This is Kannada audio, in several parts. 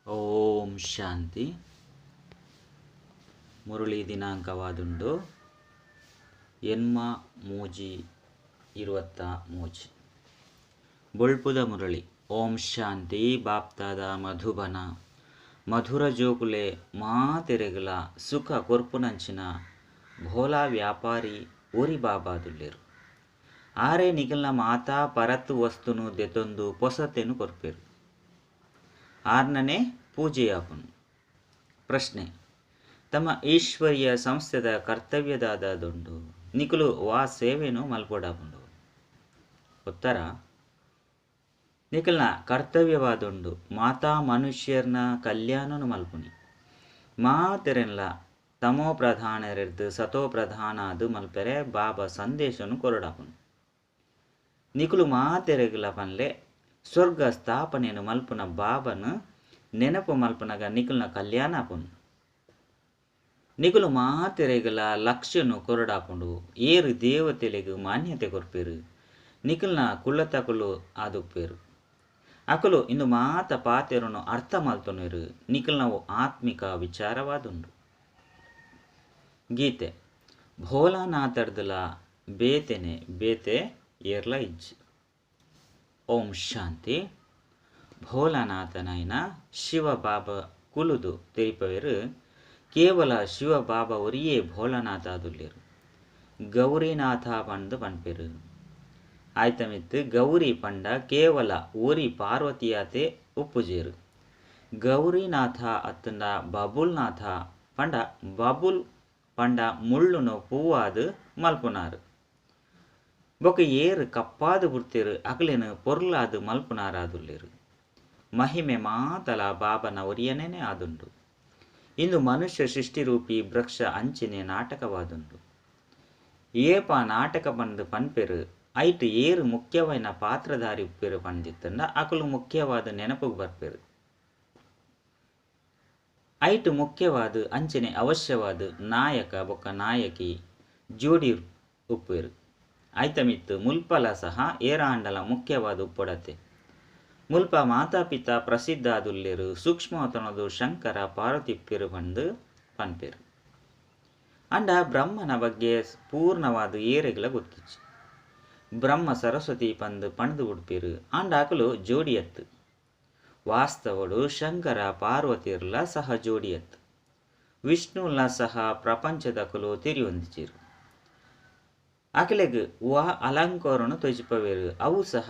ಓಂ ಶಾಂತಿ. ಮುರಳಿ ದಿನಾಂಕವಾದುಂಡು ಎನ್ಮ ಮೂಜಿ 23 ಬೊಳ್ಪುದ ಮುರಳಿ. ಓಂ ಶಾಂತಿ. ಬಾಪ್ತಾದ ಮಧುಬನ ಮಧುರ ಜೋಕುಲೆ ಮಾತೆರೆಗಲ ಸುಖ ಕೊರ್ಪುನಂಚಿನ ಭೋಲಾ ವ್ಯಾಪಾರಿ ಊರಿ ಬಾಬಾದುಲ್ಲೆರು. ಆರೆ ನಿಖಲ್ನ ಮಾತಾ ಪರತ್ತು ವಸ್ತುನು ದೆತೊಂದು ಪೊಸತೆನು ಕೊರ್ಪೆರು. ಆರ್ನನೆ ಪೂಜೆಯಾಪುನು. ಪ್ರಶ್ನೆ: ತಮ್ಮ ಈಶ್ವರ್ಯ ಸಂಸ್ಥೆದ ಕರ್ತವ್ಯದಾದದುಂಡು ನಿಖಲು ವಾ ಸೇವೆನು ಮಲ್ಪೊಡಾಪುಂಡು. ಉತ್ತರ: ನಿಖಲ್ನ ಕರ್ತವ್ಯವಾದುಂಡು ಮಾತಾ ಮನುಷ್ಯರ್ನ ಕಲ್ಯಾಣನು ಮಲ್ಪುನಿ. ಮಾತೆರೆನ್ಲ ತಮೋ ಪ್ರಧಾನರೆರ್ದು ಸತೋ ಪ್ರಧಾನಾದು ಮಲ್ಪೆರೆ ಬಾಬಾ ಸಂದೇಶನು ಕೊರಡಾಪುನು. ನಿಖಲು ಮಾತೆರೆಗಲ ಪನ್ಲೆ ಸ್ವರ್ಗ ಸ್ಥಾಪನೆಯನ್ನು ಮಲ್ಪುನ ಬಾಬನು ನೆನಪು ಮಲ್ಪನಗ ನಿಖಲ್ನ ಕಲ್ಯಾಣ ಆಪುನು. ನಿಖಲು ಮಾತೆರೆಗಲ ಲಕ್ಷ್ಯನು ಕೊರಡಾಪುಂಡು. ಏರು ದೇವತೆಲೆಗು ಮಾನ್ಯತೆ ಕೊರ್ಪೇರು. ನಿಖಲ್ನ ಕುಳ್ಳತಕಲು ಆದುಪ್ಪೇರು. ಅಕಲು ಇಂದು ಮಾತ ಪಾತೆರನು ಅರ್ಥ ಮಲ್ತೊನೆರು. ನಿಖಲ್ನವು ಆತ್ಮಿಕ ವಿಚಾರವಾದುಂಡು. ಗೀತೆ. ಭೋಲಾನಾಥರ್ದಲ ಬೇತೆನೆ ಬೇತೆ ಏರ್ಲ ಇಜ್ಜಿ. ಓಂ ಶಾಂತಿ. ಭೋಲಾನಾಥನೈನ ಶಿವಬಾಬಾ ಕುಲುದು ತೆರಿಪವೆರು ಕೇವಲ ಶಿವಬಾಬಾ ಒರಿಯೇ ಭೋಲಾನಾಥ ಆದುಲ್ಲೆರು. ಗೌರಿನಾಥ ಪಂಡು ಪನ್ಪೆರು. ಆಯ್ತಮಿತ್ತು ಗೌರಿ ಪಂಡ ಕೇವಲ ಊರಿ ಪಾರ್ವತಿಯಾತೆ ಉಪ್ಪುಜೇರು. ಗೌರಿನಾಥ ಅತ್ತಂಡ ಬಬುಲ್ನಾಥ ಪಂಡ ಬಬುಲ್ ಪಂಡ ಮುಳ್ಳುನು ಪೂವಾದು ಮಲ್ಪುನಾರು. ಬೊಕ ಏರು ಕಪ್ಪಾದು ಬುಡ್ತೇರು ಅಕಲೇನು ಪೊರ್ಲಾದು ಮಲ್ಪುನಾರಾದುಲ್ಲೆರು. ಮಹಿಮೆ ಮಾತಲ ಬಾಬನ ಒರಿಯನೇ ಆದುಂಡು. ಇಂದು ಮನುಷ್ಯ ಸೃಷ್ಟಿರೂಪಿ ವೃಕ್ಷ ಅಂಚಿನೆ ನಾಟಕವಾದುಂಡು. ಏಪ ನಾಟಕ ಬಂದು ಪನ್ಪೆರು ಐಟು ಏರು ಮುಖ್ಯವಾದ ಪಾತ್ರಧಾರಿ ಉಪ್ಪೇರು ಪಂದಿತ್ತಂಡ ಅಕಲು ಮುಖ್ಯವಾದ ನೆನಪುಗೆ ಬರ್ಪೆರು. ಐಟು ಮುಖ್ಯವಾದ ಅಂಚನೆ ಅವಶ್ಯವಾದ ನಾಯಕ ಬೊಕ್ಕ ನಾಯಕಿ ಜೋಡಿ ಉಪ್ಪೇರು. ಐತಮಿತ್ತು ಮುಲ್ಪಲ ಸಹ ಏರಾಂಡಲ ಮುಖ್ಯವಾದ ಉಪ್ಪೊಡತೆ. ಮುಲ್ಪ ಮಾತಾಪಿತಾ ಪ್ರಸಿದ್ಧ ಆದುಲ್ಲೆರು. ಸೂಕ್ಷ್ಮತನದು ಶಂಕರ ಪಾರ್ವತಿಪ್ಪೆರು ಬಂದು ಪನ್ಪೆರು. ಅಂಡ ಬ್ರಹ್ಮನ ಬಗ್ಗೆ ಪೂರ್ಣವಾದ ಏರೆಗಳ ಗೊತ್ತಿಚ್ಚು. ಬ್ರಹ್ಮ ಸರಸ್ವತಿ ಪಂದು ಪಣದು ಉಡ್ಪೇರು. ಅಂಡ ಅಕಲು ಜೋಡಿಯತ್ತು. ವಾಸ್ತವಡು ಶಂಕರ ಪಾರ್ವತಿರ್ಲ ಸಹ ಜೋಡಿಯತ್ತು. ವಿಷ್ಣುಲ್ಲ ಸಹ ಪ್ರಪಂಚದಕಲು ತಿರಿಯೊಂದಿಚಿರು. ಅಕಲೆಗ್ ವಾ ಅಲಂಕಾರನು ತೊಜಿಪವೇರು. ಅವು ಸಹ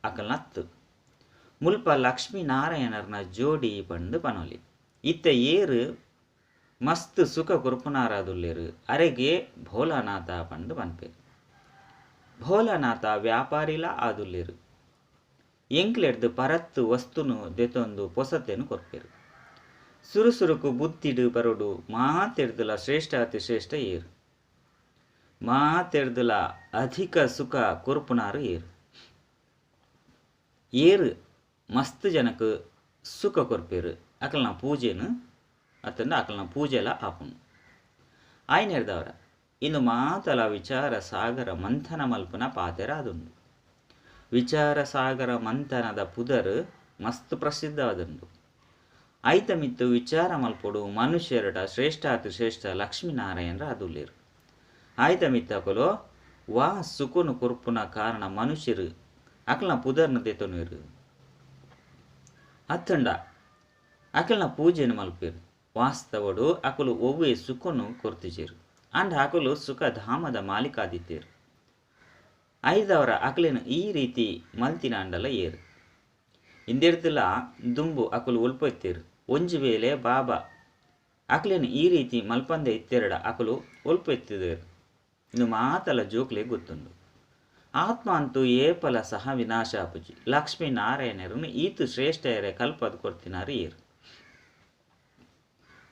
ಅಕಲ್ನತ್ತು. ಮುಲ್ಪ ಲಕ್ಷ್ಮೀನಾರಾಯಣರ್ನ ಜೋಡಿ ಪಂಡು ಪನೊಲಿ. ಇತ್ತ ಏರು ಮಸ್ತ್ ಸುಖ ಕೊರ್ಪುನಾರಾದುಲ್ಲೆರು. ಅರೆಗೆ ಭೋಲಾನಾಥ ಪಂಡು ಪನ್ಪೇರು. ಭೋಲಾನಾಥ ವ್ಯಾಪಾರಿಲ ಆದುಲ್ಲೆರು. ಎಂಕ್ಲೆಡ್ದು ಪರತ್ತು ವಸ್ತುನು ದೆತೊಂದು ಪೊಸತೆನು ಕೊರ್ಪೆರು. ಸುರುಸುರುಕು ಬುದ್ಧಿಡು ಬರುಡು ಮಾತೆರ್ದುಲ ಶ್ರೇಷ್ಠ ಅತಿ ಶ್ರೇಷ್ಠ ಏರು. ಮಾತೆರ್ದುಲ ಅಧಿಕ ಸುಖ ಕೊರ್ಪುನಾರು ಏರು. ಏರು ಮಸ್ತ್ ಜನಕ್ಕೆ ಸುಖ ಕೊರ್ಪೇರು. ಅಕಲ್ನ ಪೂಜೆನು ಅತ್ತಂದ ಅಕಲ್ನ ಪೂಜೆಲ ಆಪುನು. ಆಯ್ನೆರ್ದವರ ಇಂದು ಮಾತಲ ವಿಚಾರ ಸಾಗರ ಮಂಥನ ಮಲ್ಪುನ ಪಾತೆರಾದುಂಡು. ವಿಚಾರ ಸಾಗರ ಮಂಥನದ ಪುದರು ಮಸ್ತ್ ಪ್ರಸಿದ್ಧವಾದುಂಡು. ಐತಮಿತ್ತು ವಿಚಾರ ಮಲ್ಪೊಡು ಮನುಷ್ಯರಡ ಶ್ರೇಷ್ಠಾತಿ ಶ್ರೇಷ್ಠ ಲಕ್ಷ್ಮೀನಾರಾಯಣರ ಆದುಲ್ಲೆರು. ಆಯ್ತಮಿತ್ತಕಲು ವಾ ಸುಖನು ಕೊರ್ಪುನ ಕಾರಣ ಮನುಷ್ಯರು ಅಕಲ್ನ ಪುದರ್ನ ದೆತೊನೆರು. ಅತ್ತಂಡ ಅಕಲ್ನ ಪೂಜೆನು ಮಲ್ಪೇರು. ವಾಸ್ತವಡು ಅಕಲು ಒವ್ವೇ ಸುಖನು ಕೊರ್ತಿಚೇರು. ಅಂಡ ಅಕಲು ಸುಖ ಧಾಮದ ಮಾಲೀಕಾದಿತ್ತೇರು. ಐದವರ ಅಕಲೇನು ಈ ರೀತಿ ಮಲ್ತಿನ ಅಂಡಲ ಏರು. ಇಂದೆರ್ದಲ ದುಂಬು ಅಕಲು ಒಲ್ಪೊಯ್ತೇರು. ಒಂಜಿ ವೇಳೆ ಬಾಬಾ ಅಕಲೇನು ಈ ರೀತಿ ಮಲ್ಪಂದೆ ಇತ್ತೆರಡ ಅಕಲು ಒಲ್ಪೊಯ್ತಿದ್ದೇರು. ಇನ್ನು ಮಾತಲ ಜೋಕ್ಲೆ ಗೊತ್ತುಂಡು. ಆತ್ಮ ಅಂತೂ ಏಪಲ ಸಹ ವಿನಾಶ ಆಪುಜಿ. ಲಕ್ಷ್ಮೀನಾರಾಯಣರನ್ನು ಈತು ಶ್ರೇಷ್ಠ ಏರೆ ಕಲ್ಪದ ಕೊರ್ತಿನಾರು ಏರು.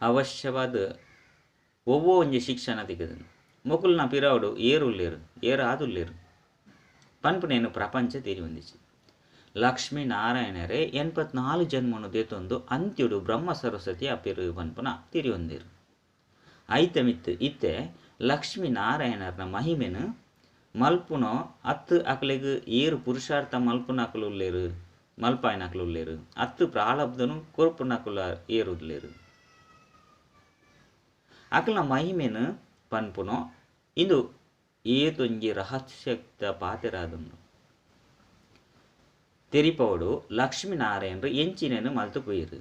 ಅವಶ್ಯವಾದ ಒವ್ವೋ ಒಂಜಿ ಶಿಕ್ಷಣ ತೆಗೆದನು. ಮೊಕುಲ್ನ ಪಿರಾವುಡು ಏರುಲ್ಲೇರು ಏರು ಆದುಲ್ಲೇರು ಪನ್ಪುನೇನು ಪ್ರಪಂಚ ತಿರಿ ಹೊಂದಿಸಿ. ಲಕ್ಷ್ಮೀನಾರಾಯಣರೇ 84 ಜನ್ಮನು ದೇತೊಂದು ಅಂತ್ಯುಡು ಬ್ರಹ್ಮ ಸರಸ್ವತಿ ಅಪಿರು ಪನ್ಪುನ ತಿರಿ ಹೊಂದಿರು. ಐತಮಿತ್ತು ಇತ್ತೆ ಲಕ್ಷ್ಮೀನಾರಾಯಣರ್ನ ಮಹಿಮೆನು ಮಲ್ಪುನೋ ಅತ್ತು ಅಕಲೆಗ್ ಏರು ಪುರುಷಾರ್ಥ ಮಲ್ಪುನ ಅಕಲುಲ್ಲೇರು ಮಲ್ಪಾಯಿನಕ್ಲುಲ್ಲೇರು ಅತ್ತು ಪ್ರಾರಬ್ಧನು ಕೊರ್ಪುನಕುಲ ಏರುದ್ಲೇರು ಅಕಲ್ನ ಮಹಿಮೆನು ಪನ್ಪುನೋ ಇಂದು ಏತೊಂಜಿ ರಹಸ್ಯಯುಕ್ತ ಪಾತೆರಾದುಂಡು ತೆರಿಪವಡು ಲಕ್ಷ್ಮೀನಾರಾಯಣರು ಎಂಚಿನೇನು ಮಲ್ತು ಪೋಯಿರು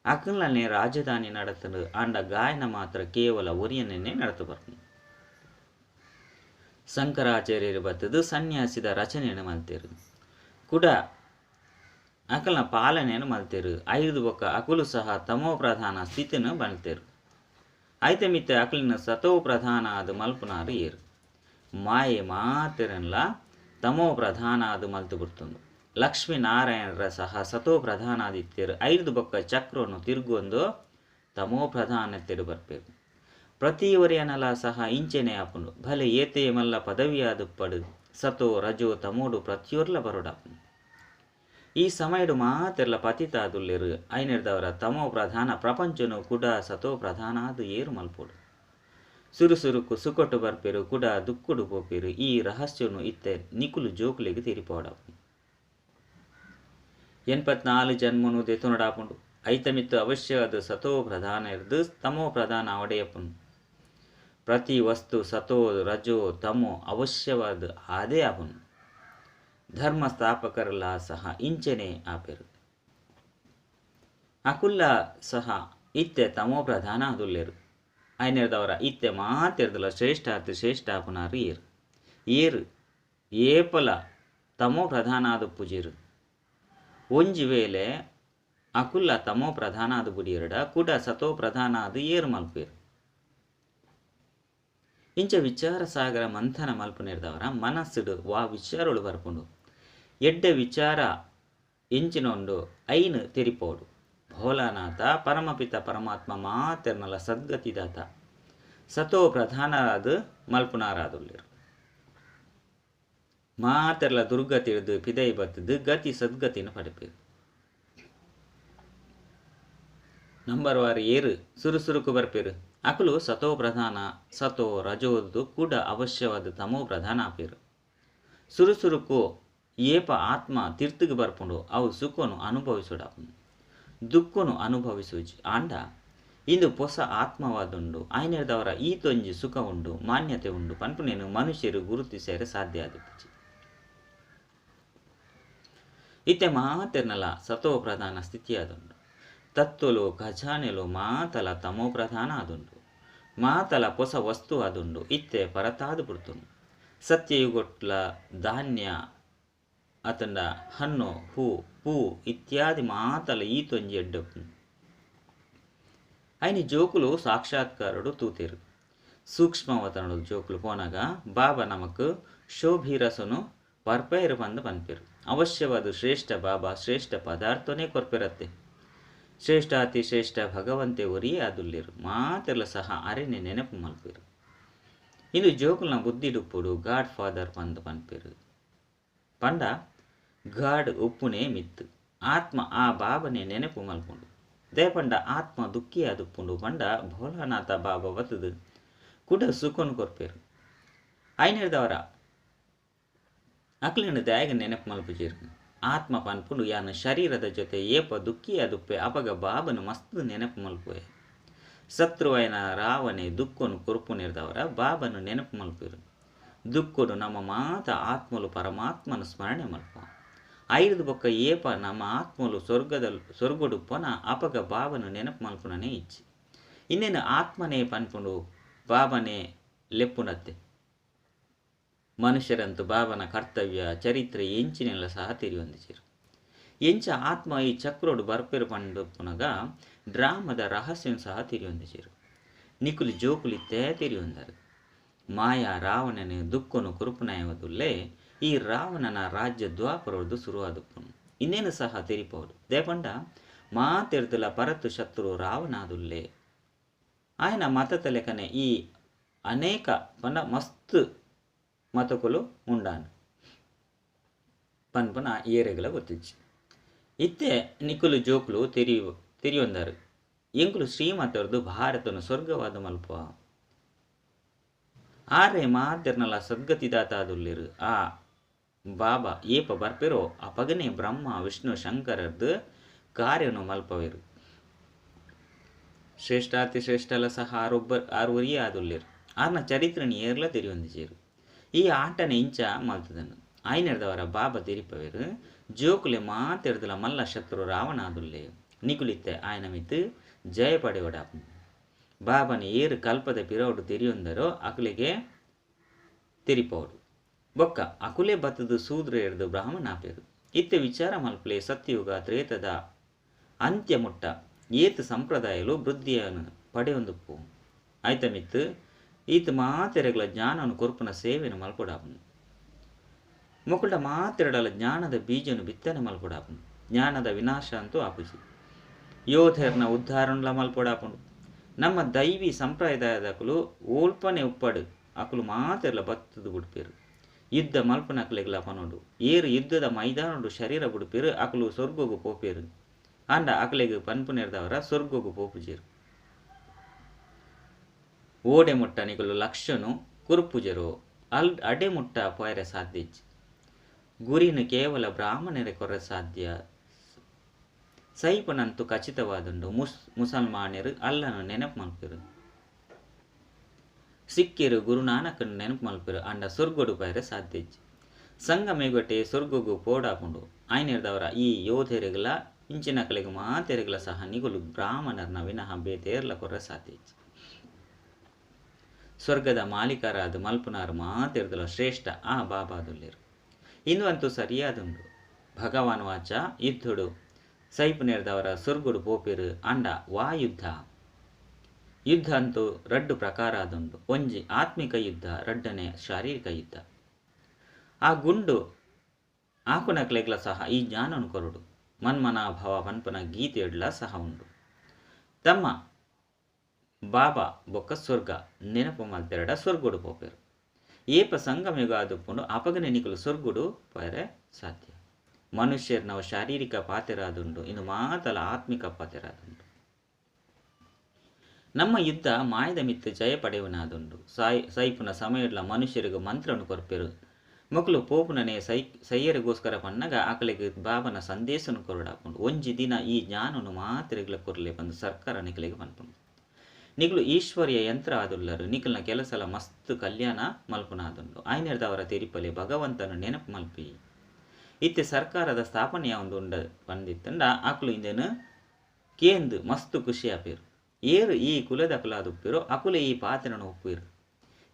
ಅಕಲ್ನೇ ರಾಜಧಾನಿ ನಡತನು ಅಂಡ ಗಾಯನ ಮಾತ್ರ ಕೇವಲ ಒರಿಯನ್ನೇ ನಡತಬಾರ್ದು ಶಂಕರಾಚಾರ್ಯರು ಬತ್ತದು ಸನ್ಯಾಸಿದ ರಚನೆಯನ್ನು ಮಲ್ತೇರು ಕೂಡ ಅಕಲ್ನ ಪಾಲನೆಯನ್ನು ಮಲ್ತೇರು ಐದು ಬೊಕ್ಕ ಅಕುಲು ಸಹ ತಮೋ ಪ್ರಧಾನ ಸ್ಥಿತಿನ ಬಲ್ತೇರು ಐತೆ ಮಿತ್ತೆ ಅಕಲಿನ ಸತೋ ಪ್ರಧಾನ ಅದು ಮಲ್ಪುನಾರು ಏರು ಮಾಯೆ ಮಾತೆರನ್ಲ ತಮೋ ಪ್ರಧಾನ ಅದು ಮಲ್ತು ಬಿಡ್ತುಂಡು ಲಕ್ಷ್ಮೀನಾರಾಯಣರ ಸಹ ಸತೋ ಪ್ರಧಾನಾದಿತ್ಯರು ಐದು ಬೊಕ್ಕ ಚಕ್ರವನ್ನು ತಿರುಗುವಂದು ತಮೋ ಪ್ರಧಾನತೆರು ಬರ್ಪೇರು ಪ್ರತಿಯವರಿಯನಲ ಸಹ ಇಂಚೆನೆ ಆಪುಂಡು ಭಲೆ ಏತೆ ಮಲ್ಲ ಪದವಿಯಾದು ಪಡು ಸತೋ ರಜೋ ತಮೋಡು ಪ್ರತಿಯೊರ್ಲ ಬರೋಡಾಪುಂಡು ಈ ಸಮಯಡು ಮಾತೆರ್ಲ ಪತಿತಾದುಲ್ಲೇರು ಐನೆರ್ದವರ ತಮೋ ಪ್ರಧಾನ ಪ್ರಪಂಚನು ಕೂಡ ಸತೋ ಪ್ರಧಾನಾದು ಏರು ಮಲ್ಪೋಡು ಸುರುಸುರುಕು ಸುಕೊಟ್ಟು ಬರ್ಪೇರು ಕೂಡ ದುಕ್ಕುಡು ಪೋಪೇರು ಈ ರಹಸ್ಯನು ಇತ್ತೆ ನಿಕುಲು ಜೋಕುಲಿಗೆ ತಿರಿಪೋಡಾಪು 84 ಜನ್ಮನು ದೆತುನಡಾಪುಂಡು ಐತಮಿತ್ತು ಅವಶ್ಯವಾದ ಸತೋ ಪ್ರಧಾನ ಇರ್ದು ತಮೋ ಪ್ರಧಾನ ಅವಡೆಯಪುಂಡು ಪ್ರತಿ ವಸ್ತು ಸತೋ ರಜೋ ತಮೋ ಅವಶ್ಯವಾದ ಆದೇ ಆಪುಂಡು ಧರ್ಮ ಸ್ಥಾಪಕರಲ್ಲ ಸಹ ಇಂಚೆನೆ ಆಪೆರು ಅಕುಲ್ಲ ಸಹ ಇತ್ತೆ ತಮೋ ಪ್ರಧಾನ ಅದುಲ್ಲೇರು ಐನೆರ್ದವರ ಇತ್ತೆ ಮಾತೆರ್ದಲ ಶ್ರೇಷ್ಠ ಆಪುನಾರು ಏರು ಏಪಲ ತಮೋ ಪ್ರಧಾನ ಆದು ಪುಜಿರು ಒಂಜಿ ವೇಳೆ ಅಕುಲ್ಲ ತಮೋ ಪ್ರಧಾನ ಆದು ಬುಡಿಯರಡ ಕೂಡ ಸತೋ ಪ್ರಧಾನ ಆದು ಏರು ಮಲ್ಪೇರು ಇಂಚ ವಿಚಾರ ಸಾಗರ ಮಂಥನ ಮಲ್ಪುನೆರ್ದವರ ಮನಸ್ಸುಡು ವಾ ವಿಚಾರಗಳು ಬರ್ಪುಂಡು ಎಡ್ಡೆ ವಿಚಾರ ಎಂಚಿನೊಂಡು ಐನು ತೆರಿಪೋಡು ಭೋಲಾನಾಥ ಪರಮಪಿತ ಪರಮಾತ್ಮ ಮಾತೆರ್ನಲ ಸದ್ಗತಿದಾತ ಸತೋ ಪ್ರಧಾನರಾದು ಮಲ್ಪುನಾರಾದುಲ್ಲೇರು ಮಾತೆರ್ಲ ದುರ್ಗತಿರ್ದು ಪಿದೈ ಬತ್ತದು ಗತಿ ಸದ್ಗತಿನ ಪಡೆಪೇರು ನಂಬರ್ ವಾರು ಏರು ಸುರುಸುರುಕು ಬರ್ಪೇರು ಅಕುಲು ಸತೋ ಪ್ರಧಾನ ಸತೋ ರಜೋದು ಕೂಡ ಅವಶ್ಯವಾದ ತಮೋ ಪ್ರಧಾನ ಆಪೇರು ಸುರುಸುರುಕು ಏಪ ಆತ್ಮ ತೀರ್ಥಿಗೆ ಬರ್ಪುಂಡು ಅವು ಸುಖನು ಅನುಭವಿಸುಡಾಪುಂಡು ದುಃಖನು ಅನುಭವಿಸುಜಿ ಆಂಡ ಇಂದು ಹೊಸ ಆತ್ಮವಾದುಂಡು ಐನೆರ್ದವರ ಈತೊಂಜಿ ಸುಖ ಉಂಡು ಮಾನ್ಯತೆ ಉಂಡು ಪನ್ಪುನೇನು ಮನುಷ್ಯರು ಗುರುತಿಸರೆ ಸಾಧ್ಯ ಆದಿಪ್ಪುಜಿ ಇತ್ತೆ ಮಾತೆರ್ನಲ ಸತೋ ಪ್ರಧಾನ ಸ್ಥಿತಿಯಾದುಂಡು ತತ್ವಲು ಖಜಾನೆಲು ಮಾತಲ ತಮೋ ಪ್ರಧಾನ ಆದುಂಡು ಮಾತಲ ಹೊಸ ವಸ್ತು ಆದುಂಡು ಇತ್ತೆ ಪರತಾದು ಬಿಡ್ತುಂಡು ಸತ್ಯಯುಗೊಟ್ಲ ಧಾನ್ಯ ಅತಂಡ ಹಣ್ಣು ಹೂ ಪೂ ಇತ್ಯಾದಿ ಮಾತಲ ಈತೊಂಜಿ ಎಡ್ಡಪ್ಪು ಐನಿ ಜೋಕುಲು ಸಾಕ್ಷಾತ್ಕಾರಡು ತೂತೇರು ಸೂಕ್ಷ್ಮವತನಡು ಜೋಕುಲು ಪೋನಾಗ ಬಾಬಾ ನಮಕ್ ಶೋಭೀರಸನು ಪರ್ಪೈರು ಬಂದು ಪನ್ಪೇರು ಅವಶ್ಯವಾದ ಶ್ರೇಷ್ಠ ಬಾಬಾ ಶ್ರೇಷ್ಠ ಪದಾರ್ಥನೇ ಕೊರ್ಪೆರತ್ತೆ ಶ್ರೇಷ್ಠ ಅತಿ ಶ್ರೇಷ್ಠ ಭಗವಂತೆ ಒರಿಯೇ ಆದುಲ್ಲೇರು ಮಾತೆರ್ಲ ಸಹ ಅರೆನೆ ನೆನಪು ಮಲ್ಪೇರು ಇಂದು ಜೋಕುಲ್ನ ಬುದ್ಧಿಡುಪ್ಪುಡು ಗಾಡ್ ಫಾದರ್ ಬಂದು ಪನ್ಪೇರು ಪಂಡ ಗಾಡ್ ಉಪ್ಪುನೇ ಮಿತ್ತು ಆತ್ಮ ಆ ಬಾಬನೇ ನೆನಪು ಮಲ್ಪುಂಡು ದೇಪಂಡ ಆತ್ಮ ದುಃಖಿ ಆದುಪ್ಪುಂಡು ಪಂಡ ಭೋಲಾನಾಥ ಬಾಬಾ ಬತ್ತದು ಕೂಡ ಸುಖನು ಕೊರ್ಪೇರು ಐನೆರ್ದವರ ಅಕ್ಲಿನ ದಾಯಗ ನೆನಪು ಮಲ್ಪುಜೇರು ಆತ್ಮ ಪನ್ಪುಂಡು ಯಾನ ಶರೀರದ ಜೊತೆ ಏಪ ದುಃಖಿ ಆದುಪ್ಪೆ ಅಪಗ ಬಾಬನು ಮಸ್ತ್ ನೆನಪು ಮಲ್ಪುವೆ ಶತ್ರುವೈನ ರಾವಣೆ ದುಃಖನು ಕೊರ್ಪುನೆರ್ದವರ ಬಾಬನು ನೆನಪು ಮಲ್ಪೇರು ದುಃಖಡು ನಮ್ಮ ಮಾತ ಆತ್ಮಲು ಪರಮಾತ್ಮನ ಸ್ಮರಣೆ ಮಲ್ಪ ಐದು ಬೊಕ್ಕ ಏಪ ನಮ್ಮ ಆತ್ಮಲು ಸ್ವರ್ಗಡು ಪೊನ ಅಪಗ ಬಾಬನು ನೆನಪು ಮಲ್ಪುನನೇ ಇಚ್ಚಿ ಇನ್ನೇನು ಆತ್ಮನೇ ಪನ್ಪುಂಡು ಬಾಬನೇ ಲೆಪ್ಪುನತ್ತೆ ಮನುಷ್ಯರಂತೂ ಬಾಬನ ಕರ್ತವ್ಯ ಚರಿತ್ರೆ ಎಂಚಿನೆಲ್ಲ ಸಹ ತಿರಿಯೊಂದಿಸಿರು ಎಂಚ ಆತ್ಮ ಈ ಚಕ್ರೋಡು ಬರ್ಪೆರು ಪಂಡು ಪುನಗ ಡ್ರಾಮದ ರಹಸ್ಯಂ ಸಹ ತಿರಿಯೊಂದಿಸಿರು ನಿಕುಲು ಜೋಕುಲಿತ್ತೇ ತಿರಿಯೊಂದರು ಮಾಯಾ ರಾವಣನ ದುಃಖನು ಕುರುಪುನಾಯವದುಲ್ಲೇ ಈ ರಾವಣನ ರಾಜ್ಯ ದ್ವಾಪರದು ಶುರುವಾದುಪ್ಪುನು ಇನ್ನೇನು ಸಹ ತೆರಿಪೋಡು ದೇಪಂಡ ಮಾತೆರ್ದುಲ ಪರತು ಶತ್ರು ರಾವಣಾದುಲ್ಲೇ ఆయన మతతలెకనే ఈ అనేక పన మస్తు మతకులు ఉండాను ಪನ್ಪನ ಏರೆಗಳ ಗೊತ್ತಿಚ್ಚು ಇತ್ತೆ ನಿಕುಲು ಜೋಕುಲು ತೆರಿಯೊಂದರು ಎಂಕುಲು ಶ್ರೀಮತರದು ಭಾರತನು ಸ್ವರ್ಗವಾದ ಮಲ್ಪ ಆರೆ ಮಾತೆರ್ನಲ ಸದ್ಗತಿದಾತಾದುಲ್ಲಿರು ಆ ಬಾಬಾ ಏಪ ಬರ್ಪೆರೋ ಅಪಗನೆ ಬ್ರಹ್ಮ ವಿಷ್ಣು ಶಂಕರದ್ದು ಕಾರ್ಯನು ಮಲ್ಪವೆರು. ಶ್ರೇಷ್ಠಾತಿ ಶ್ರೇಷ್ಠಲ ಸಹ ಆರುವರಿಯೇ ಆದುಲ್ಲೇರು. ಆರ್ನ ಚರಿತ್ರೆನಿ ಏರ್ಲ ತೆರಿಯೊಂದಿಜೇರು. ಈ ಆಟನ ಇಂಚ ಮಲ್ತದನು ಆಯ್ನೆಡ್ದವರ ಬಾಬಾ ತೆರಿಪವೆರು. ಜೋಕುಲೆ ಮಾತೆರ್ದಲ ಮಲ್ಲ ಶತ್ರು ರಾವಣ ಆದುಲ್ಲೆ ನಿಕುಲಿತ್ತೆ ಆಯ್ನ ಮಿತ್ತು ಜಯ ಪಡೆವಡಾಪು. ಬಾಬನ ಏರು ಕಲ್ಪದ ಪಿರೌಡು ತೆರಿಯೊಂದರೋ ಅಕುಲಿಗೆ ತೆರಿಪೋಡು ಬೊಕ್ಕ ಅಕುಲೆ ಬತ್ತದು ಸೂದ್ರ ಎಡ್ದು ಬ್ರಾಹ್ಮಣಾಪೆರು. ಇತ್ತೆ ವಿಚಾರ ಮಲ್ಪಲೆ ಸತ್ಯಯುಗ ತ್ರೇತದ ಅಂತ್ಯ ಮುಟ್ಟ ಏತ್ ಸಂಪ್ರದಾಯಲು ವೃದ್ಧಿಯನ್ನು ಪಡೆಯೊಂದುಪ್ಪು ಆಯ್ತ ಮಿತ್ತು ಈತ ಮಾತೆರೆಗಳ ಜ್ಞಾನವನ್ನು ಕೊರ್ಪುನ ಸೇವೆಯನ್ನು ಮಲ್ಪೊಡಾಪನು. ಮೊಕುಲ್ಡ ಮಾತೆರಡಲ ಜ್ಞಾನದ ಬೀಜನು ಬಿತ್ತನೆ ಮಲ್ಪೊಡಾಪನು. ಜ್ಞಾನದ ವಿನಾಶ ಅಂತೂ ಆಪುಜಿ ಯೋಧರ್ನ ಉದ್ಧಾರನ್ಲ ಮಲ್ಪೊಡಾಪುಂಡು. ನಮ್ಮ ದೈವಿ ಸಂಪ್ರದಾಯದಕುಲು ಓಲ್ಪನೆ ಉಪ್ಪಡು ಅಕುಲು ಮಾತೆರ್ಲ ಬತ್ತದು ಬುಡ್ಪೇರು. ಯುದ್ಧ ಮಲ್ಪನ ಅಕಲೆಗ್ಲ ಪನೋಡು ಏರು ಯುದ್ಧದ ಮೈದಾನಡು ಶರೀರ ಬುಡ್ಪೇರು ಅಕುಲು ಸ್ವರ್ಗೋಗು ಪೋಪೇರು. ಅಂಡ ಅಕಲೆಗ್ ಪನ್ಪುನೆರ್ದವರ ಸ್ವರ್ಗೋಗು ಪೋಪುಜೇರು. ಓಡೆ ಮುಟ್ಟ ನಿಕಲು ಲಕ್ಷನು ಕುರುಪುಜರು ಅಡೆ ಮುಟ್ಟ ಪೋಯರೆ ಸಾಧ್ಯಜ್ ಗುರಿನು ಕೇವಲ ಬ್ರಾಹ್ಮಣರೇ ಕೊರ ಸಾಧ್ಯ. ಸೈಪನಂತೂ ಖಚಿತವಾದುಂಡು ಮುಸಲ್ಮಾನರು ಅಲ್ಲನು ನೆನಪು ಮಲ್ಪೆರು. ಸಿಕ್ಕಿರು ಗುರುನಾನಕನು ನೆನಪು ಮಲ್ಪೆರು ಅಂಡ ಸ್ವರ್ಗೊಡು ಪೈರೆ ಸಾಧ್ಯಜ್. ಸಂಘ ಮೇಗೊಟ್ಟೆ ಸ್ವರ್ಗೊಗು ಪೋಡಾಪುಂಡು ಆಯ್ನೆರ್ದವರ ಈ ಯೋಧೆರೆಗಳ ಇಂಚಿನ ಕಲೆಗೆ ಮಾತೆರೆಗಳ ಸಹ ನಿಗುಲು ಬ್ರಾಹ್ಮಣರ್ನ ವಿನಃ ಬೇತೇರ್ಲ ಕೊರ ಸಾಧ್ಯಜ್. ಸ್ವರ್ಗದ ಮಾಲೀಕರಾದ ಮಲ್ಪುನಾರು ಮಾತೆರ್ದಲ ಶ್ರೇಷ್ಠ ಆ ಬಾಬಾದುಲ್ಲೇರು. ಇಂದು ಅಂತೂ ಸರಿಯಾದುಂಡು ಭಗವಾನ್ ವಾಚ ಯುದ್ಧುಡು ಸೈಪುನೆರ್ದವರ ಸ್ವರ್ಗುಡು ಪೋಪೇರು ಅಂಡ ವಾ ಯುದ್ಧ. ಯುದ್ಧ ಅಂತೂ ರಡ್ಡು ಪ್ರಕಾರ ಆದುಂಡು. ಒಂಜಿ ಆತ್ಮಿಕ ಯುದ್ಧ, ರಡ್ಡನೆ ಶಾರೀರಿಕ ಯುದ್ಧ. ಆ ಗುಂಡು ಆಕುನಕ್ಲೆಗ್ಲ ಸಹ ಈ ಜ್ಞಾನನು ಕೊರುಡು. ಮನ್ಮನಾಭವ ಪನ್ಪನ ಗೀತೆಯಡ್ಲ ಸಹ ಉಂಡು. ತಮ್ಮ ಬಾಬಾ ಬೊಕ್ಕ ಸ್ವರ್ಗ ನೆನಪು ಮಲ್ತೆರಡ ಸ್ವರ್ಗುಡು ಪೋಪೇರು. ಏಪ ಸಂಗಮಯುಗ ಆದುಪ್ಪುಂಡು ಅಪಗನೆ ನಿಕಲು ಸ್ವರ್ಗುಡು ಪೈರೆ ಸಾಧ್ಯ. ಮನುಷ್ಯರ್ನವ ಶಾರೀರಿಕ ಪಾತೆರಾದುಂಡು ಇನ್ನು ಮಾತಲ ಆತ್ಮಿಕ ಪಾತೆರಾದುಂಡು. ನಮ್ಮ ಯುದ್ಧ ಮಾಯದ ಮಿತ್ತು ಜಯ ಪಡೆಯುವನಾದುಂಡು. ಸೈಪುನ ಸಮಯಡ್ಲ ಮನುಷ್ಯರಿಗೂ ಮಂತ್ರನು ಕೊರ್ಪೆರು. ಮಕ್ಕಳು ಪೋಪುನನೆ ಸೈಯರಿಗೋಸ್ಕರ ಪನ್ನಗ ಆಕಲಿಗೆ ಬಾಬನ ಸಂದೇಶನು ಕೊರಡಾಪುಂಡು. ಒಂಜಿ ದಿನ ಈ ಜ್ಞಾನನು ಮಾತ್ರೆಗ್ಲ ಕೊರ್ಲೆ ಬಂದು ಸರ್ಕಾರ ನಿಕಲಿಗೆ ಪನ್ಪುಂಡು. ನಿಕಲು ಈಶ್ವರ್ಯ ಯಂತ್ರ ಆದುಲ್ಲರು ನಿಕಲ್ನ ಕೆಲಸಲ ಮಸ್ತ್ ಕಲ್ಯಾಣ ಮಲ್ಪುನಾದುಂಡು. ಆಯ್ನೆರ್ದವರ ತೆರಿಪಲೆ ಭಗವಂತನು ನೆನಪು ಮಲ್ಪಿ ಇತ್ತೆ ಸರ್ಕಾರದ ಸ್ಥಾಪನೆಯ ಒಂದು ಉಂಡ ಬಂದಿತ್ತಂಡ ಆಕುಲು ಇಂದೇನು ಕೇಂದು ಮಸ್ತ್ ಖುಷಿ ಆಪೇರು. ಏರು ಈ ಕುಲದ ಕುಲಾದುಪ್ಪಿರೋ ಅಕುಲೆ ಈ ಪಾತ್ರನು ಒಪ್ಪುವಿರು.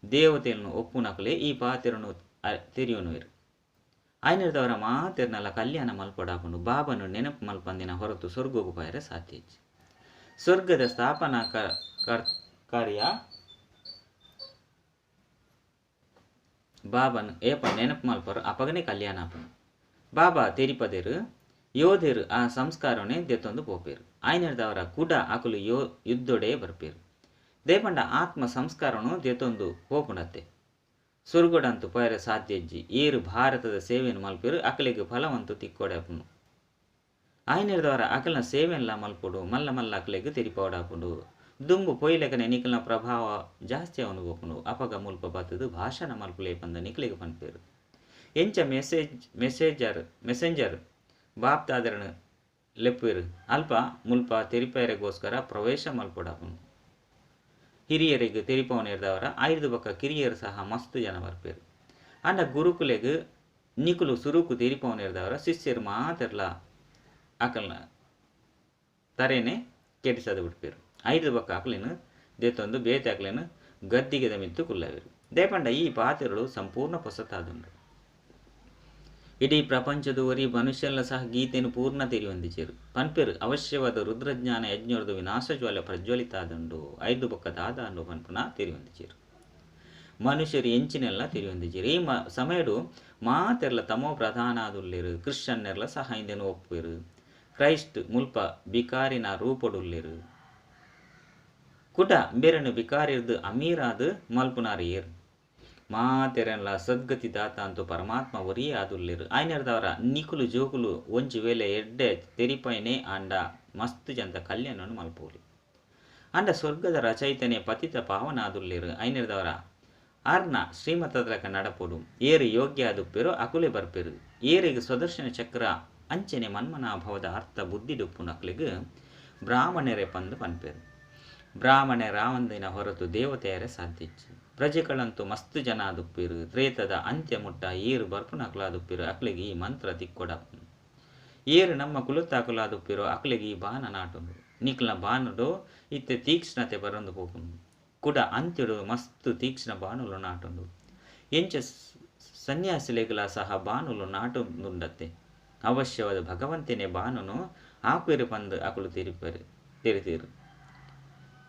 ದೇವತೆಯನ್ನು ಒಪ್ಪುನಕುಲೆ ಈ ಪಾತ್ರನು ತೆರಿಯೋನುವಿರು. ಆಯ್ನೆರ್ದವರ ಮಾತೆರ್ನಲ್ಲ ಕಲ್ಯಾಣ ಮಲ್ಪಡಾಪುಂಡು. ಬಾಬನು ನೆನಪು ಮಲ್ಪಂದಿನ ಹೊರತು ಸ್ವರ್ಗೋಗು ಪೈರೆ ಸಾಧ್ಯಜ್. ಸ್ವರ್ಗದ ಸ್ಥಾಪನಾ ಕಾರ್ಯ ಬಾಬನ್ ಏಪ ನೆನಪು ಮಲ್ಪರು ಅಪಗನೆ ಕಲ್ಯಾಣ ಆಪುಂಡು. ಬಾಬಾ ತೆರಿಪದೇರು ಯೋಧೇರು ಆ ಸಂಸ್ಕಾರನೇ ದೆತ್ತೊಂದು ಪೋಪೇರು. ಆಯ್ನೆರ್ದವರ ಕುಡ ಅಕುಲು ಯುದ್ಧೊಡೆ ಬರ್ಪೇರು. ದೇಪಂಡ ಆತ್ಮ ಸಂಸ್ಕಾರನು ದೆತ್ತೊಂದು ಪೋಪುಂಡತ್ತೆ. ಸ್ವರ್ಗೊಡಂತು ಪೈರೆ ಸಾಧ್ಯಜ್ಜಿ ಏರು ಭಾರತದ ಸೇವೆಯನ್ನು ಮಲ್ಪೇರು ಅಕಲಿಗೆ ಫಲವಂತು ತಿಕ್ಕೊಡಾಪುಂಡು. ಆಯ್ನೆರ್ದವರ ಅಕಲ್ನ ಸೇವೆಲ್ಲ ಮಲ್ಪುಡು ಮಲ್ಲ ಮಲ್ಲ ಅಕಲಿಗೆ ತೆರಿಪೋಡಾಪುಂಡು. ದುಂಬು ಪೊಯ್ಲೆಗನೆ ನಿಕಲ್ನ ಪ್ರಭಾವ ಜಾಸ್ತಿ ಅವನು ಹೋಪುಂಡು. ಅಪಗ ಮುಲ್ಪ ಬತ್ತದು ಭಾಷಣ ಮಲ್ಪುಲೆ ಪಂದ ನಿಕಲಿಗೆ ಪನ್ಪೇರು. ಎಂಚ ಮೆಸೆಂಜರ್ ಬಾಪ್ತಾದರನು ಲೆಪ್ಪೇರು ಅಲ್ಪ ಮುಲ್ಪ ತೆರಿಪೈರೆಗೋಸ್ಕರ ಪ್ರವೇಶ ಮಲ್ಪೊಡಾಪುಂಡು. ಹಿರಿಯರಿಗೆ ತೆರಿಪವನೇರ್ದವರ ಐದು ಬಕ್ಕ ಕಿರಿಯರು ಸಹ ಮಸ್ತ್ ಜನ ಬರ್ಪೇರು. ಅಂಡ ಗುರುಕುಲೆಗ್ ನಿಕುಲು ಸುರುಕು ತೆರಿಪವನೇರ್ದವರ ಶಿಷ್ಯರು ಮಾತೆರ್ಲ ಅಕಲ್ನ ತರೇನೆ ಕೆಡಿಸದು ಬಿಡ್ಪೇರು. ಐದು ಬಕ್ಕ ಅಕಲಿನ ದೇತೊಂದು ಬೇತೆ ಅಕಲಿನ ಗದ್ದಿಗೆದ ಮಿತ್ತು ಕುಲ್ಲವೇರು. ದೇಪಂಡ ಈ ಪಾತೆರಳು ಸಂಪೂರ್ಣ ಪೊಸತಾದುಂಡು. ಇಡೀ ಪ್ರಪಂಚದವರಿ ಮನುಷ್ಯಲ್ಲ ಸಹ ಗೀತೆಯನ್ನು ಪೂರ್ಣ ತೆರಿಯೊಂದಿಚೇರು ಪನ್ಪೇರು. ಅವಶ್ಯವಾದ ರುದ್ರಜ್ಞಾನ ಯಜ್ಞೋರ್ದು ವಿನಾಶ ಜ್ವಾಲೆ ಪ್ರಜ್ವಲಿತ ಆದುಂಡು. ಐದು ಬೊಕ್ಕ ದಾದ ಅಂಡು ಪನ್ಪುನ ತೆರಿಯೊಂದಿಚೇರು. ಮನುಷ್ಯರು ಎಂಚಿನೆಲ್ಲ ತೆರಿಯೊಂದಿಚೇರು. ಈ ಸಮಯಡು ಮಾತೆರ್ಲ ತಮೋ ಪ್ರಧಾನ ಆದುಲ್ಲೇರು. ಕ್ರಿಶ್ಚನ್ನೆರ್ಲ ಸಹ ಇಂದೆನು ಒಪ್ಪುವೆರು. ಕ್ರೈಸ್ಟ್ ಮುಲ್ಪ ಬಿಕಾರಿನ ರೂಪೊಡುಲ್ಲೇರು. ಕುಟ ಬೇರೆನು ಬಿಕಾರಿರ್ದು ಅಮೀರಾದು ಮಲ್ಪುನಾರು ಏರು. ಮಾತೆರೆನ್ಲ ಸದ್ಗತಿ ದಾತ ಅಂತೂ ಪರಮಾತ್ಮ ಒರಿಯೇ ಆದುಲ್ಲೇರು. ಆಯ್ನೆರ್ದವರ ನಿಕುಲು ಜೋಕುಲು ಒಂಜಿ ವೇಳೆ ಎಡ್ಡೆ ತೆರಿಪೈನೆ ಅಂಡ ಮಸ್ತ್ ಜಂತ ಕಲ್ಯಾಣನು ಮಲ್ಪೋಲಿ. ಅಂಡ ಸ್ವರ್ಗದ ರಚಯಿತನೆ ಪತಿತ ಪಾವನ ಆದುಲ್ಲೇರು. ಆಯ್ನೆರ್ದವರ ಆರ್ನ ಶ್ರೀಮತದ್ರಕ ನಡಪೊಡು ಏರು ಯೋಗ್ಯ ಆದುಪ್ಪೆರು ಅಕುಲೆ ಬರ್ಪೆರು ಏರಿಗೆ ಸ್ವದರ್ಶನ ಚಕ್ರ ಅಂಚನೆ ಮನ್ಮನಾಭವದ ಅರ್ಥ ಬುದ್ಧಿಡುಪ್ಪುನು ಅಕ್ಲೆಗ್ ಬ್ರಾಹ್ಮಣರೇ ಪಂದು ಪನ್ಪೆರು. ಬ್ರಾಹ್ಮಣೆ ರಾವಂದಿನ ಹೊರತು ದೇವತೆಯರೇ ಸಾಧಿಚ್ಚು ಪ್ರಜೆಗಳಂತೂ ಮಸ್ತು ಜನ ಆದುಪ್ಪಿರು ತ್ರೇತದ ಅಂತ್ಯ ಮುಟ್ಟ ಏರು ಬರ್ಪುನಕ್ಲಾದುಪ್ಪಿರು ಅಕ್ಲೆಗೆ ಈ ಮಂತ್ರ ತಿಕ್ಕೊಡಪ್ಪು ಏರು ನಮ್ಮ ಕುಲುತ್ತಾಕುಲಾದುಪ್ಪಿರು ಅಕ್ಲೆಗೆ ಈ ಬಾಣ ನಾಟುಂಡು ನಿಕ್ಲ ಬಾನುಡು ಇತ್ತೆ ತೀಕ್ಷ್ಣತೆ ಬರಂದು ಹೋಗುಂಡು ಕುಡ ಅಂತ್ಯಡು ಮಸ್ತು ತೀಕ್ಷ್ಣ ಬಾನುಲು ನಾಟುಂಡು ಎಂಚ ಸನ್ಯಾಸಿಲೆಗಳ ಸಹ ಬಾನುಲು ನಾಟುಂಡುಂಡತ್ತೆ ಅವಶ್ಯವಾದ ಭಗವಂತನೇ ಬಾನುನು ಆಪೇರು ಪಂದು ಅಕುಲು ತಿರುತೀರು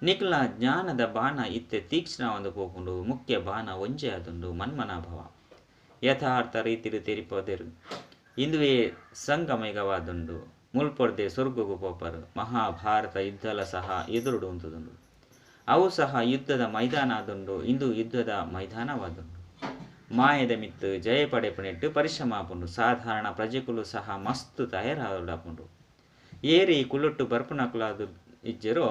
ನಿಕ್ಲ ಜ್ಞಾನದ ಬಾಣ ಇತ್ತೆ ತೀಕ್ಷ್ಣ ಒಂದು ಹೋಗುಂಡು ಮುಖ್ಯ ಬಾಣ ಒಂಜೆ ಆದುಂಡು ಮನ್ಮನಾಭವ ಯಥಾರ್ಥ ರೀತಿಲು ತೆರಿಪೋದೆರು ಇಂದುವೇ ಸಂಗಮೇಗವಾದುಂಡು ಮುಲ್ಪೊರ್ದೆ ಸ್ವರ್ಗಗೂ ಪೋಪರು ಮಹಾಭಾರತ ಯುದ್ಧಲ ಸಹ ಎದುರುಡು ಉಂತುದುಂಡು ಅವು ಸಹ ಯುದ್ಧದ ಮೈದಾನ ಆದುಂಡು ಇಂದು ಯುದ್ಧದ ಮೈದಾನವಾದುಂಡು ಮಾಯದ ಮಿತ್ತು ಜಯ ಪಡೆಪುನೆಟ್ಟು ಪರಿಶ್ರಮ ಆಪುಂಡು ಸಾಧಾರಣ ಪ್ರಜೆಗಳು ಸಹ ಮಸ್ತು ತಯಾರಾಪುಂಡು ಏರಿ ಕುಲುಟ್ಟು ಬರ್ಪುನಕುಲಾದು ಇಜ್ಜರೋ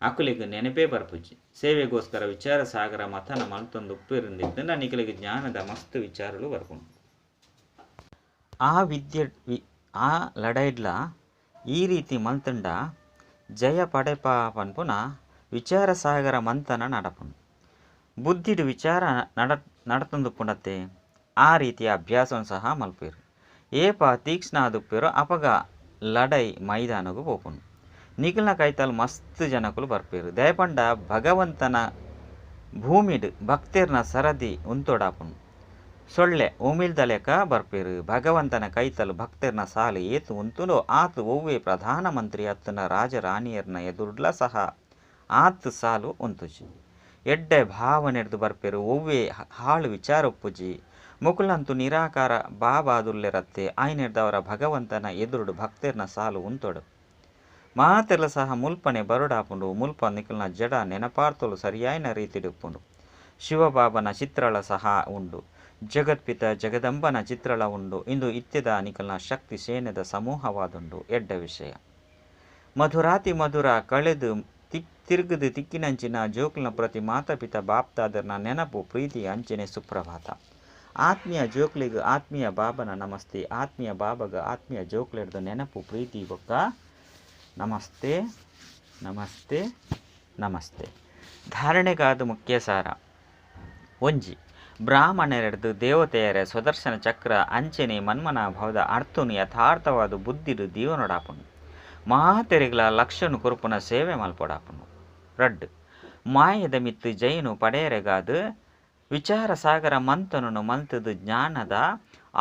ಅಕುಲಿಗೆ ನೆನಪೇ ಬರ್ಪುಜಿ ಸೇವೆಗೋಸ್ಕರ ವಿಚಾರ ಸಾಗರ ಮತನ ಮಲ್ತೊಂದು ಉಪ್ಪಿರುಂದಿದ್ದ ನಿಕಲಿಗೆ ಜ್ಞಾನದ ಮಸ್ತು ವಿಚಾರಗಳು ಬರ್ಪುಂಡು ಆ ಲಡೈಡ್ಲ ಈ ರೀತಿ ಮಲ್ತಂಡ ಜಯ ಪಡೆಪ ಪನ್ಪುನ ವಿಚಾರ ಸಾಗರ ಮಂಥನ ನಡಪುಂಡು ಬುದ್ಧಿಡು ವಿಚಾರ ನಡತೊಂದು ಪುಂಡತೆ ಆ ರೀತಿಯ ಅಭ್ಯಾಸವನ್ನು ಸಹ ಮಲ್ಪೇರು ಏಪ ತೀಕ್ಷ್ಣ ಆದುಪ್ಪೇರು ಅಪಗ ಲಡೈ ಮೈದಾನಗೂ ಪೋಪುಂಡು ನಿಖಿಲ್ನ ಕೈತಲ್ ಮಸ್ತ್ ಜನಕುಲು ಬರ್ಪೇರು ದಯಪಂಡ ಭಗವಂತನ ಭೂಮಿಡ್ ಭಕ್ತಿರ್ನ ಸರದಿ ಉಂತೊಡಾಪುಂಡು ಸೊಳ್ಳೆ ಉಮಿಲ್ದಲೆಕ ಬರ್ಪೇರು ಭಗವಂತನ ಕೈತಲು ಭಕ್ತಿರ್ನ ಸಾಲು ಏತು ಉಂತುಂಡು ಆತು ಒವ್ವೇ ಪ್ರಧಾನಮಂತ್ರಿ ಅತ್ತನ ರಾಜರಾಣಿಯರ್ನ ಎದುರ್ಲ ಸಹ ಆತು ಸಾಲು ಉಂತುಜಿ ಎಡ್ಡೆ ಭಾವನೆಡ್ದು ಬರ್ಪೇರು ಒವ್ವೇ ಹಾಳು ವಿಚಾರ ಉಪ್ಪುಜಿ ಮುಕುಲಂತು ನಿರಾಕಾರ ಬಾಬಾದುಲ್ಲೆರತ್ತೆ ಆಯ್ನೆಡ್ದವರ ಭಗವಂತನ ಎದುರುಡು ಭಕ್ತಿರ್ನ ಸಾಲು ಉಂತೊಡು ಮಾತೆಲ್ಲ ಸಹ ಮುಲ್ಪನೆ ಬರುಡಾಪುಂಡು ಮುಲ್ಪ ನಿಖಲ್ನ ಜಡ ನೆನಪಾರ್ತಲು ಸರಿಯಾಯಿನ ರೀತಿಡುಪ್ಪುಂಡು ಶಿವಬಾಬನ ಚಿತ್ರಳ ಸಹ ಉಂಡು ಜಗತ್ಪಿತ ಜಗದಂಬನ ಚಿತ್ರಳ ಉಂಡು ಇಂದು ಇತ್ಯದ ನಿಖಲ್ನ ಶಕ್ತಿ ಸೇನೆದ ಸಮೂಹವಾದುಂಡು ಎಡ್ಡ ವಿಷಯ ಮಧುರಾತಿ ಮಧುರ ಕಳೆದು ತಿರುಗದು ತಿಕ್ಕಿನಂಚಿನ ಜೋಕ್ಲನ ಪ್ರತಿ ಮಾತಾಪಿತ ಬಾಪ್ತಾದರ್ನ ನೆನಪು ಪ್ರೀತಿ ಅಂಚನೆ ಸುಪ್ರಭಾತ ಆತ್ಮೀಯ ಜೋಕ್ಲಿಗೆ ಆತ್ಮೀಯ ಬಾಬನ ನಮಸ್ತೆ ಆತ್ಮೀಯ ಬಾಬಗ ಆತ್ಮೀಯ ಜೋಕ್ಲೆಡ್ದು ನೆನಪು ಪ್ರೀತಿ ಬೊಕ್ಕ ನಮಸ್ತೆ ನಮಸ್ತೆ ನಮಸ್ತೆ ಧಾರಣೆಗಾದ ಮುಖ್ಯ ಸಾರ ಒಂಜಿ ಬ್ರಾಹ್ಮಣರೆಡ್ದು ದೇವತೆಯರ ಸ್ವದರ್ಶನ ಚಕ್ರ ಅಂಚನೆ ಮನ್ಮನಾಭವದ ಅರ್ಥನು ಯಥಾರ್ಥವಾದ ಬುದ್ಧಿಡು ದೀವನೊಡಾಪುಂಡು ಮಹಾತೆರಿಗಳ ಲಕ್ಷನು ಕುರುಪುನ ಸೇವೆ ಮಲ್ಪೊಡಾಪುಂಡು ರಡ್ ಮಾಯದ ಮಿತ್ತು ಜೈನು ಪಡೆಯರೆಗಾದು ವಿಚಾರ ಸಾಗರ ಮಂತನು ಮಲ್ತದು ಜ್ಞಾನದ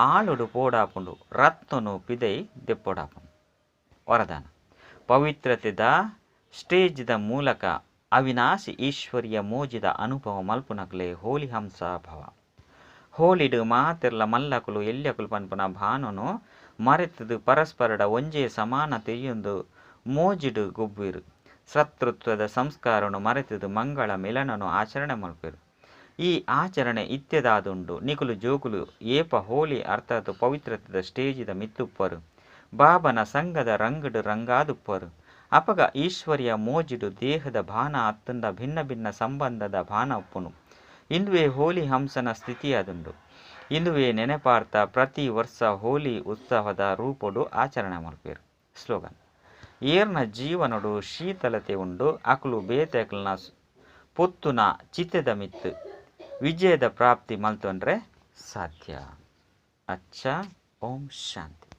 ಆಳುಡು ಪೋಡಾಪುಂಡು ರತ್ನನು ಪಿದೈ ದೆಪ್ಪೊಡಾಪುಂಡು ವರದಾನ ಪವಿತ್ರತೆದ ಸ್ಟೇಜ್ದ ಮೂಲಕ ಅವಿನಾಶಿ ಈಶ್ವರಿಯ ಮೋಜಿದ ಅನುಭವ ಮಲ್ಪುನಕ್ಲೆ ಹೋಲಿ ಹಂಸ ಭವ ಹೋಲಿಡು ಮಾತೆರ್ಲ ಮಲ್ಲಕುಲು ಎಲ್ಯಕುಲು ಪನ್ಪುನ ಭಾನುನು ಮರೆತದು ಪರಸ್ಪರಡ ಒಂಜೇ ಸಮಾನ ತೆಯ್ಯೊಂದು ಮೋಜಿಡು ಗೊಬ್ಬಿರು ಶತ್ರುತ್ವದ ಸಂಸ್ಕಾರನು ಮರೆತದು ಮಂಗಳ ಮಿಲನನು ಆಚರಣೆ ಮಲ್ಪೆರು ಈ ಆಚರಣೆ ಇತ್ಯದಾದುಂಡು ನಿಕುಲು ಜೋಕುಲು ಏಪ ಹೋಲಿ ಅರ್ಥಾತ್ ಪವಿತ್ರತೆದ ಸ್ಟೇಜಿದ ಮಿತ್ತುಪ್ಪರು ಬಾಬನ ಸಂಘದ ರಂಗಡು ರಂಗಾದುಪ್ಪರು ಅಪಗ ಈಶ್ವರಿಯ ಮೋಜಿಡು ದೇಹದ ಭಾನ ಅತ್ತಂದ ಭಿನ್ನ ಭಿನ್ನ ಸಂಬಂಧದ ಭಾನ ಉಪ್ಪುನು ಇಂದುವೇ ಹೋಲಿ ಹಂಸನ ಸ್ಥಿತಿಯಾದುಂಡು ಇಂದುವೇ ನೆನೆಪಾರ್ಥ ಪ್ರತಿ ವರ್ಷ ಹೋಲಿ ಉತ್ಸವದ ರೂಪಡು ಆಚರಣೆ ಮಲ್ಪೇರು ಸ್ಲೋಗನ್ ಏರ್ನ ಜೀವನಡು ಶೀತಲತೆ ಉಂಡು ಅಕುಲು ಬೇತೆಕಲ್ನ ಪೊತ್ತುನ ಚಿತೆದ ಮಿತ್ತು ವಿಜಯದ ಪ್ರಾಪ್ತಿ ಮಲ್ತೊಂಡ್ರೆ ಸಾಧ್ಯ. ಅಚ್ಚ ಓಂ ಶಾಂತಿ.